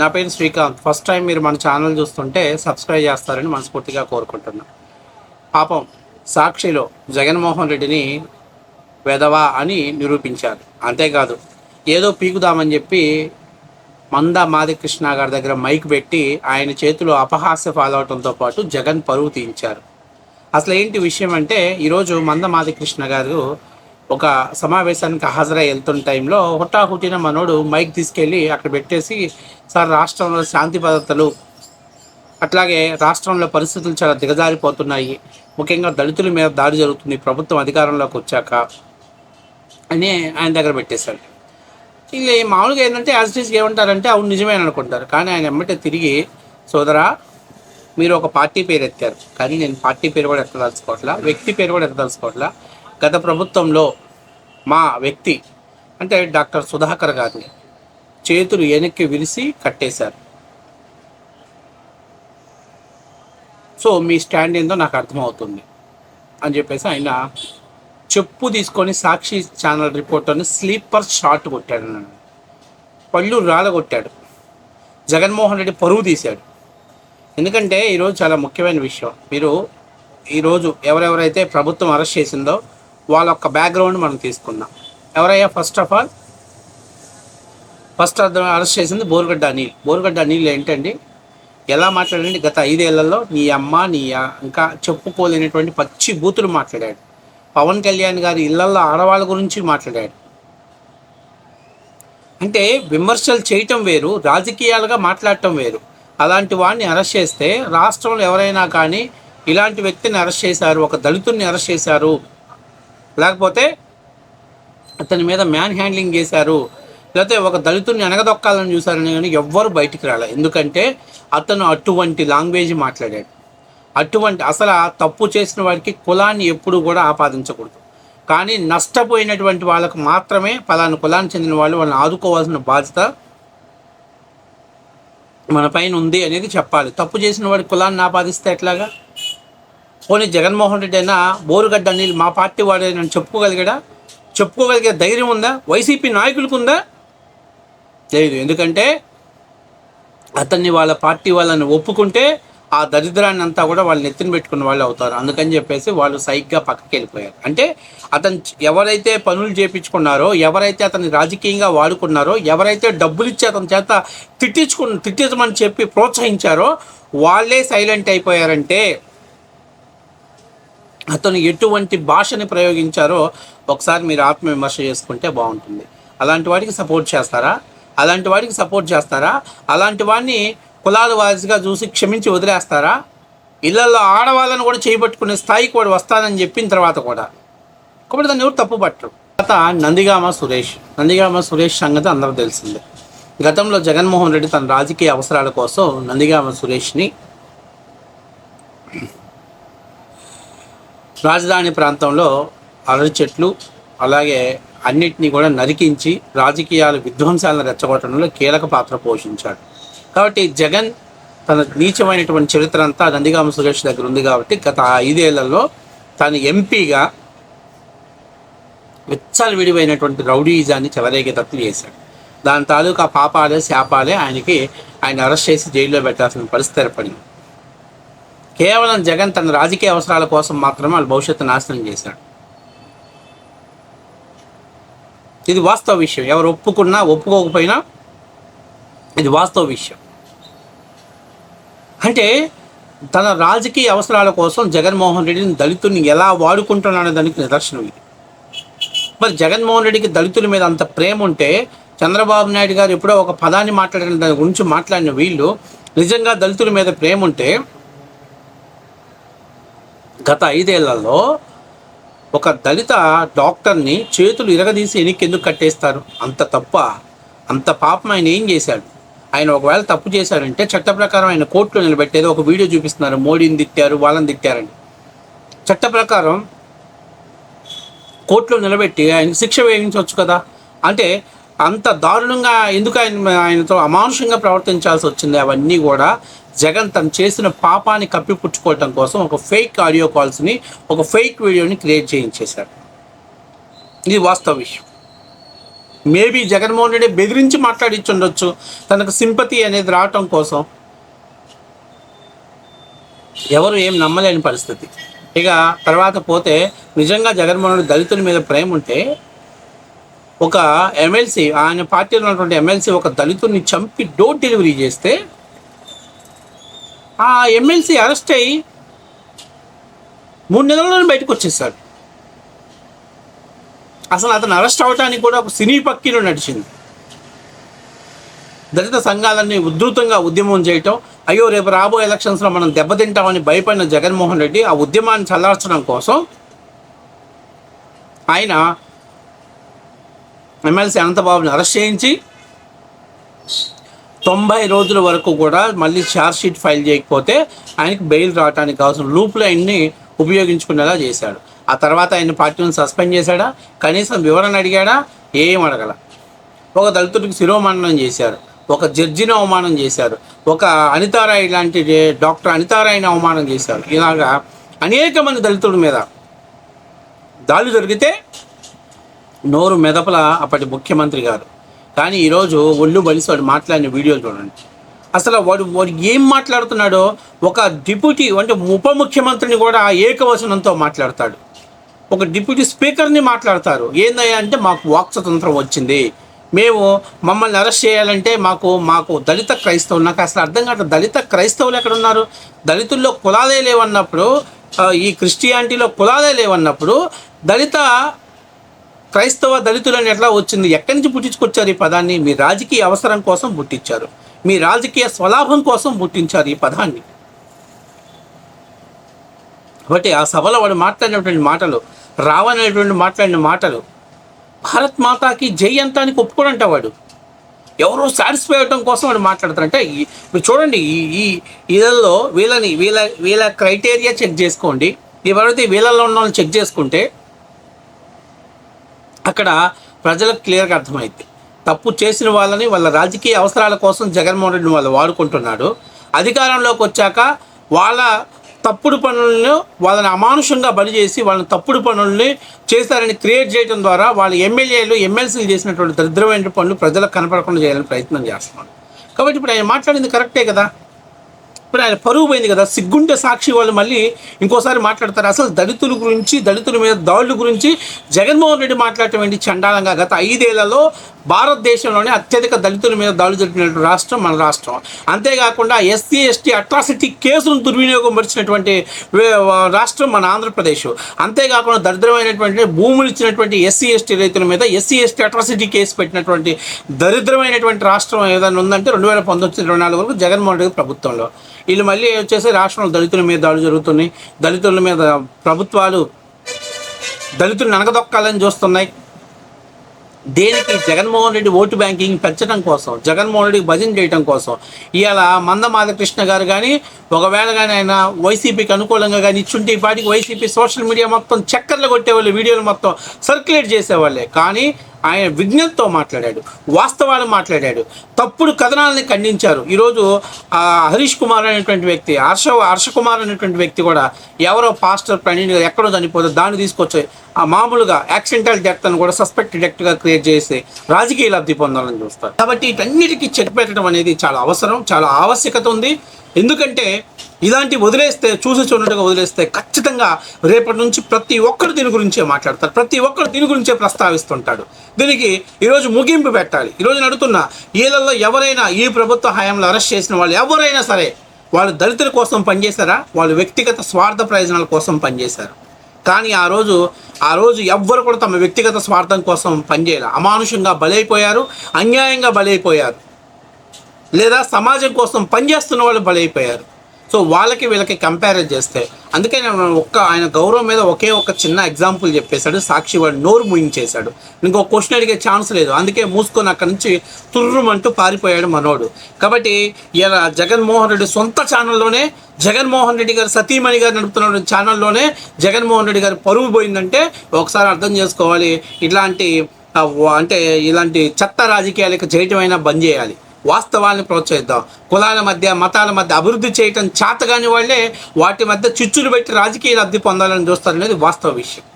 నా పేరు Srikanth. First time మీరు మన ఛానల్ చూస్తుంటే సబ్స్క్రైబ్ చేస్తారని మనస్ఫూర్తిగా కోరుకుంటున్నా. పాపం సాక్షిలో జగన్మోహన్ రెడ్డిని వెధవా అని నిరూపించారు. అంతేకాదు ఏదో పీకుదామని చెప్పి మాది కృష్ణ గారి దగ్గర మైక్ పెట్టి ఆయన చేతిలో అపహాస్య పాలవటంతో పాటు జగన్ పరువు తీయించారు. అసలు ఏంటి విషయం అంటే, ఈరోజు మాది కృష్ణ గారు ఒక సమావేశానికి హాజరై వెళ్తున్న టైంలో హుటాహుటిన మనోడు మైక్ తీసుకెళ్ళి అక్కడ పెట్టేసి, సార్ రాష్ట్రంలో శాంతి భద్రతలు అట్లాగే రాష్ట్రంలో పరిస్థితులు చాలా దిగజారిపోతున్నాయి, ముఖ్యంగా దళితుల మీద దాడి జరుగుతుంది ప్రభుత్వం అధికారంలోకి వచ్చాక అని ఆయన దగ్గర పెట్టేశాడు. వీళ్ళు మామూలుగా ఏంటంటే యాజ్ ఇట్ ఈస్ ఏమంటారంటే అవును నిజమే అనుకుంటారు. కానీ ఆయన ఎమ్మటే తిరిగి, సోదరా మీరు ఒక పార్టీ పేరు ఎత్తారు, కానీ నేను పార్టీ పేరు కూడా ఎత్తదలుచుకోవట్లా, వ్యక్తి పేరు కూడా ఎత్తదలుచుకోవట్లా. గత ప్రభుత్వంలో మా వ్యక్తి అంటే డాక్టర్ సుధాకర్ గారిని చేతులు వెనక్కి విరిసి కట్టేశారు. సో మీ స్టాండ్ ఏందో నాకు అర్థమవుతుంది అని చెప్పేసి ఆయన చెప్పు తీసుకొని సాక్షి ఛానల్ రిపోర్టర్ని స్లీపర్ షాట్ కొట్టాడు. నన్ను పళ్ళు రాలగొట్టాడు. జగన్మోహన్ రెడ్డి పరువు తీశాడు. ఎందుకంటే ఈరోజు చాలా ముఖ్యమైన విషయం. మీరు ఈరోజు ఎవరెవరైతే ప్రభుత్వం అరెస్ట్ చేసిందో వాళ్ళ యొక్క బ్యాక్గ్రౌండ్ మనం తీసుకుందాం. ఎవరయ్యా? ఫస్ట్ అరెస్ట్ చేసింది బోరుగడ్డ అనిల్. బోరుగడ్డ అనిల్ ఏంటండి, ఎలా మాట్లాడండి, గత 5 ఏళ్లలో నీ అమ్మ ఇంకా చెప్పుకోలేనటువంటి పచ్చి బూతులు మాట్లాడాడు. పవన్ కళ్యాణ్ గారి ఇళ్లల్లో ఆడవాళ్ళ గురించి మాట్లాడాడు. అంటే విమర్శలు చేయటం వేరు, రాజకీయాలుగా మాట్లాడటం వేరు. అలాంటి వాడిని అరెస్ట్ చేస్తే రాష్ట్రంలో ఎవరైనా కానీ ఇలాంటి వ్యక్తిని అరెస్ట్ చేశారు, ఒక దళితుడిని అరెస్ట్ చేశారు, లేకపోతే అతని మీద మ్యాన్ హ్యాండ్లింగ్ చేశారు, లేకపోతే ఒక దళితుడిని అనగదొక్కాలని చూశారని కానీ ఎవ్వరు బయటికి రాలే. ఎందుకంటే అతను అటువంటి లాంగ్వేజ్ మాట్లాడాడు. అసలు తప్పు చేసిన వాడికి కులాన్ని ఎప్పుడు కూడా ఆపాదించకూడదు. కానీ నష్టపోయినటువంటి వాళ్ళకు మాత్రమే పలానా కులానికి చెందిన వాళ్ళని ఆదుకోవాల్సిన బాధ్యత మన పైన ఉంది అనేది చెప్పాలి. తప్పు చేసిన వాడి కులాన్ని ఆపాదిస్తే ఎట్లాగా? పోనీ జగన్మోహన్ రెడ్డి అయినా బోరుగడ్డ అనిల్ మా పార్టీ వాడే నన్ను చెప్పుకోగలిగే ధైర్యం ఉందా? వైసీపీ నాయకులకు ఉందా? లేదు. ఎందుకంటే అతన్ని వాళ్ళ పార్టీ వాళ్ళని ఒప్పుకుంటే ఆ దరిద్రాన్ని అంతా కూడా వాళ్ళు నెత్తిన పెట్టుకున్న వాళ్ళు అవుతారు. అందుకని చెప్పేసి వాళ్ళు సైగ్గా పక్కకి వెళ్ళిపోయారు. అంటే అతను ఎవరైతే పనులు చేయించుకున్నారో, ఎవరైతే అతన్ని రాజకీయంగా వాడుకున్నారో, ఎవరైతే డబ్బులు ఇచ్చి అతని చేత తిట్టించమని చెప్పి ప్రోత్సహించారో వాళ్ళే సైలెంట్ అయిపోయారంటే అతను ఎటువంటి భాషని ప్రయోగించారో ఒకసారి మీరు ఆత్మవిమర్శ చేసుకుంటే బాగుంటుంది. అలాంటి వాడికి సపోర్ట్ చేస్తారా? అలాంటి వాడిని కులాల వారిగా చూసి క్షమించి వదిలేస్తారా? ఇళ్లలో ఆడవాళ్ళని కూడా చేయబట్టుకునే స్థాయికి వాడు వస్తానని చెప్పిన తర్వాత కూడా కాబట్టి దాన్ని ఎవరు తప్పు పట్టరు. తర్వాత నందిగామ సురేష్ సంగతి అందరూ తెలిసిందే. గతంలో జగన్మోహన్ రెడ్డి తన రాజకీయ అవసరాల కోసం నందిగామ సురేష్ని రాజధాని ప్రాంతంలో అరటి చెట్లు అలాగే అన్నిటినీ కూడా నరికించి రాజకీయాల విధ్వంసాలను రెచ్చగొట్టడంలో కీలక పాత్ర పోషించాడు. కాబట్టి జగన్ తన నీచమైనటువంటి చరిత్ర అంతా నందిగామ సురేష్ దగ్గర ఉంది. కాబట్టి గత 5 ఏళ్లలో తను ఎంపీగా విచ్చలవిడిపోయినటువంటి రౌడీజాన్ని చెలరేగేటట్లు చేశాడు. దాని తాలూకా పాపాలే శాపాలే ఆయన అరెస్ట్ చేసి జైల్లో పెట్టాల్సిన పరిస్థితి ఏర్పడింది. కేవలం జగన్ తన రాజకీయ అవసరాల కోసం మాత్రమే వాళ్ళ భవిష్యత్తు నాశనం చేశాడు. ఇది వాస్తవ విషయం. ఎవరు ఒప్పుకున్నా ఒప్పుకోకపోయినా ఇది వాస్తవ విషయం. అంటే తన రాజకీయ అవసరాల కోసం జగన్మోహన్ రెడ్డిని దళితుల్ని ఎలా వాడుకుంటున్నాడనే దానికి నిదర్శనం ఇది. మరి జగన్మోహన్ రెడ్డికి దళితుల మీద అంత ప్రేమ ఉంటే చంద్రబాబు నాయుడు గారు ఎప్పుడో ఒక పదాన్ని మాట్లాడిన దాని గురించి మాట్లాడిన వీళ్ళు నిజంగా దళితుల మీద ప్రేమ ఉంటే గత 5 ఏళ్లలో ఒక దళిత డాక్టర్ని చేతులు ఇరగదీసి వెనక్కి ఎందుకు కట్టేస్తారు? అంత పాపం ఆయన ఏం చేశాడు? ఆయన ఒకవేళ తప్పు చేశాడంటే చట్ట ప్రకారం ఆయన కోర్టులో నిలబెట్టేది. ఒక వీడియో చూపిస్తున్నారు, మోడీని తిట్టారు, వాళ్ళని తిట్టారని. చట్ట ప్రకారం కోర్టులో నిలబెట్టి ఆయనకు శిక్ష వేయించవచ్చు కదా. అంటే అంత దారుణంగా ఎందుకు ఆయనతో అమానుషంగా ప్రవర్తించాల్సి వచ్చింది? అవన్నీ కూడా జగన్ తను చేసిన పాపాన్ని కప్పిపుచ్చుకోవటం కోసం ఒక ఫేక్ ఆడియో కాల్స్ని, ఒక ఫేక్ వీడియోని క్రియేట్ చేయించేశారు. ఇది వాస్తవ విషయం. మేబీ జగన్మోహన్ రెడ్డి బెదిరించి మాట్లాడించుండొచ్చు, తనకు సింపతి అనేది రావటం కోసం. ఎవరు ఏం నమ్మలేని పరిస్థితి. ఇక తర్వాత పోతే నిజంగా జగన్మోహన్ రెడ్డి దళితుల మీద ప్రేమ ఉంటే, ఒక ఎమ్మెల్సీ, ఆయన పార్టీలో ఉన్నటువంటి ఎమ్మెల్సీ ఒక దళితుడిని చంపి డోర్ డెలివరీ చేస్తే ఆ ఎమ్మెల్సీ అరెస్ట్ అయ్యి 3 నెలల్లోనే బయటకు వచ్చేసాడు. అసలు అతను అరెస్ట్ అవడానికి కూడా ఒక సినీ పక్కీలో నడిచింది. దళిత సంఘాలన్నీ ఉధృతంగా ఉద్యమం చేయటం, అయ్యో రేపు రాబోయే ఎలక్షన్స్లో మనం దెబ్బతింటామని భయపడిన జగన్మోహన్ రెడ్డి ఆ ఉద్యమాన్ని చల్లార్చడం కోసం ఆయన ఎమ్మెల్సీ అనంతబాబుని అరెస్ట్ చేయించి 90 రోజుల వరకు కూడా మళ్ళీ ఛార్జ్షీట్ ఫైల్ చేయకపోతే ఆయనకు బెయిల్ రావడానికి కావాల్సిన లూప్ లైన్ని ఉపయోగించుకునేలా చేశాడు. ఆ తర్వాత ఆయన పార్టీని సస్పెండ్ చేశాడా, కనీసం వివరణ అడిగాడా? ఏం అడగల. ఒక దళితుడికి శిరోమణనం చేశారు, ఒక జడ్జిని అవమానం చేశారు, ఒక అనితారాయ్ లాంటి డాక్టర్ అనితారాయ్ని అవమానం చేశారు. ఇలాగా అనేక మంది దళితుల మీద దాడులు జరిగితే నోరు మెదపల అప్పటి ముఖ్యమంత్రి గారు. కానీ ఈరోజు ఒళ్ళు బలిసి వాడు మాట్లాడిన వీడియోలు చూడండి. అసలు వాడు ఏం మాట్లాడుతున్నాడో, ఒక డిప్యూటీ అంటే ఉప ముఖ్యమంత్రిని కూడా ఏకవచనంతో మాట్లాడతాడు, ఒక డిప్యూటీ స్పీకర్ని మాట్లాడతారు. ఏందయ్యా అంటే మాకు వాక్ స్వతంత్రం వచ్చింది, మమ్మల్ని అరెస్ట్ చేయాలంటే మాకు దళిత క్రైస్తవులు. నాకు అసలు అర్థం కాదు, దళిత క్రైస్తవులు ఎక్కడ ఉన్నారు? దళితుల్లో కులాలే లేవన్నప్పుడు, ఈ క్రిస్టియానిటీలో కులాలే లేవన్నప్పుడు క్రైస్తవ దళితులని ఎట్లా వచ్చింది? ఎక్కడి నుంచి పుట్టించుకొచ్చారు ఈ పదాన్ని? మీ రాజకీయ అవసరం కోసం పుట్టించారు, మీ రాజకీయ స్వలాభం కోసం పుట్టించారు ఈ పదాన్ని. కాబట్టి ఆ సభలో వాడు మాట్లాడినటువంటి మాటలు, రావనేటువంటి మాట్లాడిన మాటలు, భారత్ మాతాకి జై అంతానికి ఒప్పుకోడంట వాడు. ఎవరో సాటిస్ఫై అవడం కోసం వాడు మాట్లాడతారంటే మీరు చూడండి, ఈ ఇళ్ళల్లో వీళ్ళ క్రైటీరియా చెక్ చేసుకోండి. ఎవరైతే వీళ్ళల్లో ఉన్న వాళ్ళని చెక్ చేసుకుంటే అక్కడ ప్రజలకు క్లియర్గా అర్థమైంది. తప్పు చేసిన వాళ్ళని వాళ్ళ రాజకీయ అవసరాల కోసం జగన్మోహన్ రెడ్డిని వాళ్ళు వాడుకుంటున్నాడు. అధికారంలోకి వచ్చాక వాళ్ళ తప్పుడు పనులను, వాళ్ళని అమానుషంగా బలి చేసి వాళ్ళని తప్పుడు పనుల్ని చేశారని క్రియేట్ చేయడం ద్వారా వాళ్ళ ఎమ్మెల్యేలు ఎమ్మెల్సీలు చేసినటువంటి దరిద్రమైన పనులు ప్రజలకు కనపడకుండా చేయాలని ప్రయత్నం చేస్తున్నాడు. కాబట్టి ఇప్పుడు ఆయన మాట్లాడింది కరెక్టే కదా. ఇప్పుడు ఆయన పరువు పోయింది కదా. సిగ్గుంటే సాక్షి వాళ్ళు మళ్ళీ ఇంకోసారి మాట్లాడతారు. అసలు దళితుల గురించి, దళితుల మీద దాడుల గురించి జగన్మోహన్ రెడ్డి మాట్లాడటం ఏంటి చండాలంగా? గత 5 ఏళ్లలో భారతదేశంలోనే అత్యధిక దళితుల మీద దాడులు జరిపినటువంటి రాష్ట్రం మన రాష్ట్రం. అంతేకాకుండా ఎస్సీ ఎస్టీ అట్రాసిటీ కేసులను దుర్వినియోగం పరిచినటువంటి రాష్ట్రం మన ఆంధ్రప్రదేశ్. అంతేకాకుండా దరిద్రమైనటువంటి భూములు ఇచ్చినటువంటి ఎస్సీ ఎస్టీ రైతుల మీద ఎస్సీ ఎస్టీ అట్రాసిటీ కేసు పెట్టినటువంటి దరిద్రమైనటువంటి రాష్ట్రం ఏదైనా ఉందంటే 2019-24 వరకు జగన్మోహన్ రెడ్డి ప్రభుత్వంలో. వీళ్ళు మళ్ళీ వచ్చేసి రాష్ట్రంలో దళితుల మీద దాడులు జరుగుతున్నాయి, దళితుల మీద ప్రభుత్వాలు దళితులను అనగదొక్కాలని చూస్తున్నాయి. దేనికి? జగన్మోహన్ రెడ్డి ఓటు బ్యాంకింగ్ పెంచడం కోసం, జగన్మోహన్ రెడ్డికి భజన చేయడం కోసం. ఇవాళ మందమాల కృష్ణ గారు కానీ ఒకవేళ కానీ ఆయన వైసీపీకి అనుకూలంగా కానీ ఇచ్చుంటే ఈ పాటికి వైసీపీ సోషల్ మీడియా మొత్తం చక్కర్లు కొట్టేవాళ్ళు, వీడియోలు మొత్తం సర్క్యులేట్ చేసేవాళ్ళే. కానీ ఆయన విజ్ఞతతో మాట్లాడాడు, వాస్తవాలు మాట్లాడాడు, తప్పుడు కథనాలని ఖండించారు. ఈరోజు హరీష్ కుమార్ అనేటువంటి వ్యక్తి, హర్ష కుమార్ అనేటువంటి వ్యక్తి కూడా ఎవరో పాస్టర్ ప్రణీత్ ఎక్కడో చనిపోతే దాన్ని తీసుకొచ్చి మామూలుగా యాక్సిడెంటల్ డెత్ అని కూడా సస్పెక్ట్ డెత్గా క్రియేట్ చేసి రాజకీయ లబ్ధి పొందాలని చూస్తారు. కాబట్టి వీటన్నిటికీ చెక్ పెట్టడం అనేది చాలా అవసరం, చాలా ఆవశ్యకత ఉంది. ఎందుకంటే ఇలాంటి వదిలేస్తే, చూసి చూడట్టుగా వదిలేస్తే ఖచ్చితంగా రేపటి నుంచి ప్రతి ఒక్కరు దీని గురించే మాట్లాడతారు, ప్రతి ఒక్కరు దీని గురించే ప్రస్తావిస్తుంటాడు. దీనికి ఈరోజు ముగింపు పెట్టాలి. ఈరోజు నడుతున్న వీళ్ళల్లో ఎవరైనా ఈ ప్రభుత్వ హయాంలో అరెస్ట్ చేసిన వాళ్ళు ఎవరైనా సరే వాళ్ళు దళితుల కోసం పనిచేశారా? వాళ్ళు వ్యక్తిగత స్వార్థ ప్రయోజనాల కోసం పనిచేశారు. కానీ ఆ రోజు ఎవ్వరు కూడా తమ వ్యక్తిగత స్వార్థం కోసం పనిచేయాలి. అమానుషంగా బలైపోయారు, అన్యాయంగా బలైపోయారు, లేదా సమాజం కోసం పనిచేస్తున్న వాళ్ళు బలైపోయారు. సో వాళ్ళకి వీళ్ళకి కంపేర్ చేస్తే, అందుకే నేను ఆయన గౌరవం మీద ఒకే ఒక చిన్న ఎగ్జాంపుల్ చెప్పేశాడు. సాక్షి వాడు నోరు ముయించేశాడు. ఇంకో క్వశ్చన్ అడిగే ఛాన్స్ లేదు. అందుకే మూసుకొని అక్కడి నుంచి తుర్రుమంటూ పారిపోయాడు మనోడు. కాబట్టి ఇలా జగన్మోహన్ రెడ్డి సొంత ఛానల్లోనే, జగన్మోహన్ రెడ్డి గారు సతీమణి గారు నడుపుతున్న ఛానల్లోనే జగన్మోహన్ రెడ్డి గారు పరువు పోయిందంటే ఒకసారి అర్థం చేసుకోవాలి. ఇలాంటి చెత్త రాజకీయాలకు చేయటమైనా బంద్ చేయాలి. వాస్తవాన్ని ప్రోత్సహిద్దాం. కులాల మధ్య, మతాల మధ్య అభివృద్ధి చేయటం చేతగాని వాళ్ళే వాటి మధ్య చిచ్చులు పెట్టి రాజకీయ లబ్ధి పొందాలని చూస్తారనేది వాస్తవ విషయం.